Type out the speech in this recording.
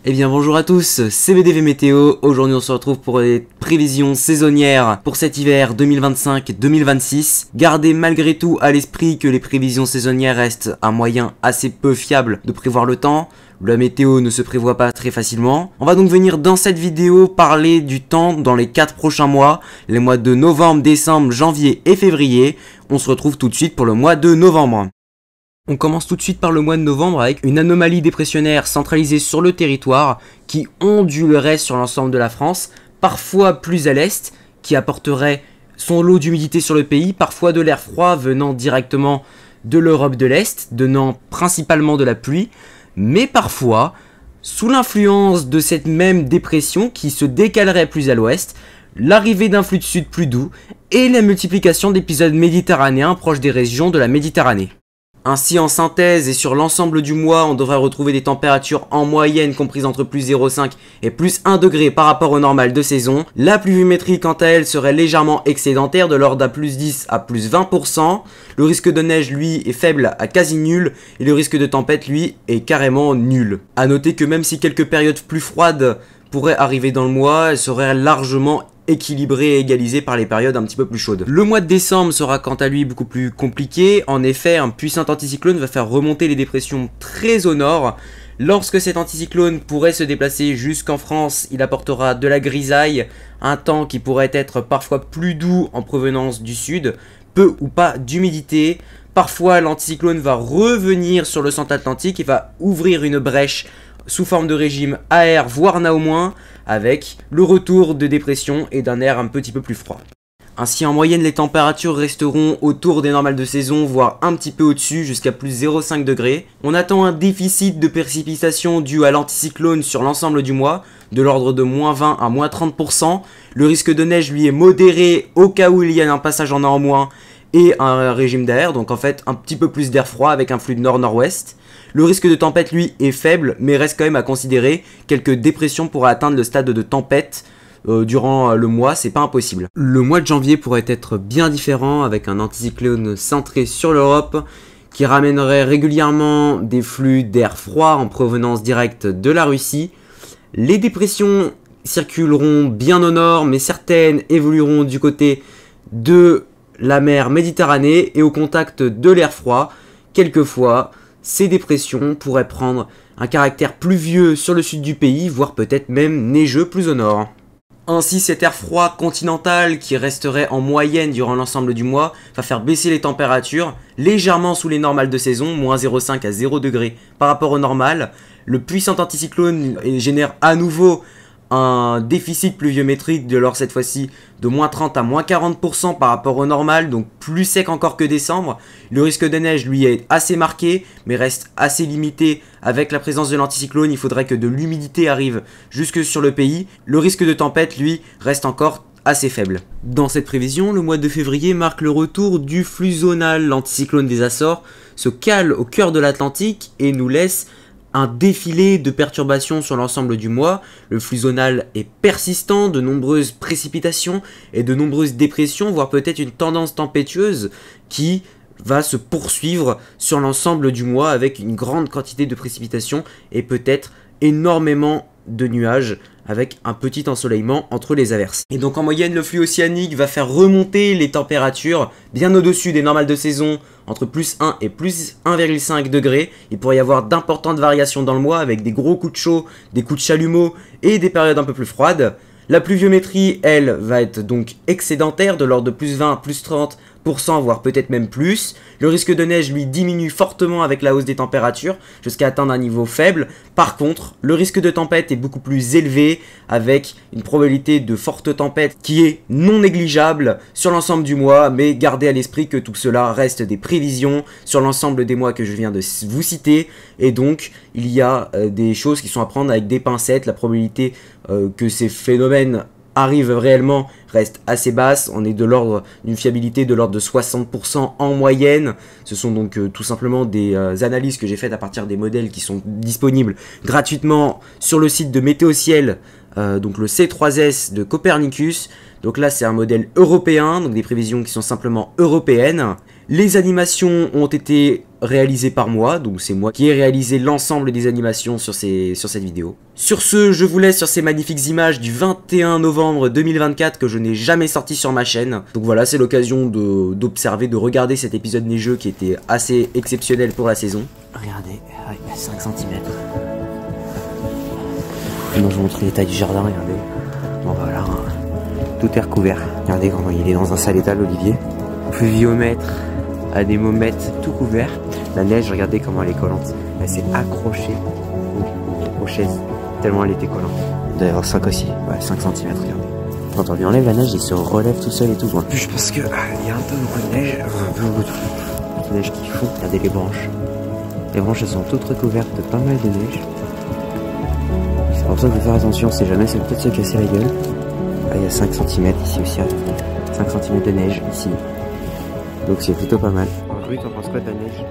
Eh bien bonjour à tous, c'est BDV Météo. Aujourd'hui on se retrouve pour les prévisions saisonnières pour cet hiver 2025-2026. Gardez malgré tout à l'esprit que les prévisions saisonnières restent un moyen assez peu fiable de prévoir le temps. La météo ne se prévoit pas très facilement. On va donc venir dans cette vidéo parler du temps dans les 4 prochains mois, les mois de novembre, décembre, janvier et février. On se retrouve tout de suite pour le mois de novembre. On commence tout de suite par le mois de novembre avec une anomalie dépressionnaire centralisée sur le territoire qui ondulerait sur l'ensemble de la France, parfois plus à l'est, qui apporterait son lot d'humidité sur le pays, parfois de l'air froid venant directement de l'Europe de l'Est, donnant principalement de la pluie, mais parfois, sous l'influence de cette même dépression qui se décalerait plus à l'ouest, l'arrivée d'un flux de sud plus doux et la multiplication d'épisodes méditerranéens proches des régions de la Méditerranée. Ainsi, en synthèse et sur l'ensemble du mois, on devrait retrouver des températures en moyenne comprises entre plus 0,5 et plus 1 degré par rapport au normal de saison. La pluviométrie, quant à elle, serait légèrement excédentaire de l'ordre d'à plus 10 à plus 20%. Le risque de neige, lui, est faible à quasi nul et le risque de tempête, lui, est carrément nul. A noter que même si quelques périodes plus froides pourraient arriver dans le mois, elles seraient largement équilibré et égalisé par les périodes un petit peu plus chaudes. Le mois de décembre sera quant à lui beaucoup plus compliqué. En effet, un puissant anticyclone va faire remonter les dépressions très au nord. Lorsque cet anticyclone pourrait se déplacer jusqu'en France, il apportera de la grisaille, un temps qui pourrait être parfois plus doux en provenance du sud, peu ou pas d'humidité. Parfois, l'anticyclone va revenir sur le centre atlantique et va ouvrir une brèche sous forme de régime AR voire néanmoins, avec le retour de dépression et d'un air un petit peu plus froid. Ainsi, en moyenne, les températures resteront autour des normales de saison, voire un petit peu au-dessus, jusqu'à plus 0,5 degrés. On attend un déficit de précipitations dû à l'anticyclone sur l'ensemble du mois, de l'ordre de moins 20 à moins 30%. Le risque de neige, lui, est modéré au cas où il y a un passage en moins et un régime d'air, donc en fait un petit peu plus d'air froid avec un flux de nord-nord-ouest. Le risque de tempête, lui, est faible, mais reste quand même à considérer. Quelques dépressions pourraient atteindre le stade de tempête durant le mois, c'est pas impossible. Le mois de janvier pourrait être bien différent, avec un anticyclone centré sur l'Europe, qui ramènerait régulièrement des flux d'air froid en provenance directe de la Russie. Les dépressions circuleront bien au nord, mais certaines évolueront du côté de la mer Méditerranée et au contact de l'air froid. Quelquefois, ces dépressions pourraient prendre un caractère pluvieux sur le sud du pays, voire peut-être même neigeux plus au nord. Ainsi, cet air froid continental qui resterait en moyenne durant l'ensemble du mois va faire baisser les températures légèrement sous les normales de saison, moins 0,5 à 0 degré par rapport au normal. Le puissant anticyclone génère à nouveau un déficit pluviométrique de l'ordre cette fois-ci de moins 30 à moins 40% par rapport au normal, donc plus sec encore que décembre. Le risque de neige lui est assez marqué mais reste assez limité. Avec la présence de l'anticyclone, il faudrait que de l'humidité arrive jusque sur le pays. Le risque de tempête, lui, reste encore assez faible. Dans cette prévision, le mois de février marque le retour du flux zonal. L'anticyclone des Açores se cale au cœur de l'Atlantique et nous laisse un défilé de perturbations sur l'ensemble du mois. Le flux zonal est persistant, de nombreuses précipitations et de nombreuses dépressions, voire peut-être une tendance tempétueuse qui va se poursuivre sur l'ensemble du mois avec une grande quantité de précipitations et peut-être énormément de nuages avec un petit ensoleillement entre les averses. Et donc en moyenne, le flux océanique va faire remonter les températures bien au-dessus des normales de saison, entre plus 1 et plus 1,5 degrés. Il pourrait y avoir d'importantes variations dans le mois avec des gros coups de chaud, des coups de chalumeau et des périodes un peu plus froides. La pluviométrie, elle, va être donc excédentaire de l'ordre de plus 20, plus 30%, voire peut-être même plus. Le risque de neige, lui, diminue fortement avec la hausse des températures, jusqu'à atteindre un niveau faible. Par contre, le risque de tempête est beaucoup plus élevé, avec une probabilité de forte tempête qui est non négligeable sur l'ensemble du mois, mais gardez à l'esprit que tout cela reste des prévisions sur l'ensemble des mois que je viens de vous citer, et donc il y a des choses qui sont à prendre avec des pincettes. La probabilité que ces phénomènes arrive réellement reste assez basse. On est de l'ordre d'une fiabilité de l'ordre de 60% en moyenne. Ce sont donc tout simplement des analyses que j'ai faites à partir des modèles qui sont disponibles gratuitement sur le site de Météo Ciel, donc le C3S de Copernicus. Donc là c'est un modèle européen, donc des prévisions qui sont simplement européennes. Les animations ont été réalisées par moi, donc c'est moi qui ai réalisé l'ensemble des animations sur cette vidéo. Sur ce, je vous laisse sur ces magnifiques images du 21 novembre 2024 que je n'ai jamais sorti sur ma chaîne. Donc voilà, c'est l'occasion d'observer, de regarder cet épisode neigeux qui était assez exceptionnel pour la saison. Regardez, 5 cm. Maintenant je vous montre l'état du jardin, regardez. Bon voilà, tout est recouvert. Regardez comment il est dans un sale état l'olivier. Pluviomètre, anémomètre, tout couvert. La neige, regardez comment elle est collante. Elle s'est accrochée aux chaises, tellement elle était collante. Il doit y avoir 5 aussi, ouais 5 cm, regardez. Quand on lui enlève la neige, il se relève tout seul et tout. En plus, je pense que il y a un peu beaucoup de neige, de neige qui fond. Regardez les branches. Les branches, elles sont toutes recouvertes de pas mal de neige. C'est pour ça qu'il faut faire attention, c'est jamais, ça peut peut-être se casser la gueule. Ah, il y a 5 cm ici aussi, 5 cm de neige ici. Donc c'est plutôt pas mal. Alors, Louis, t'en penses quoi de la neige?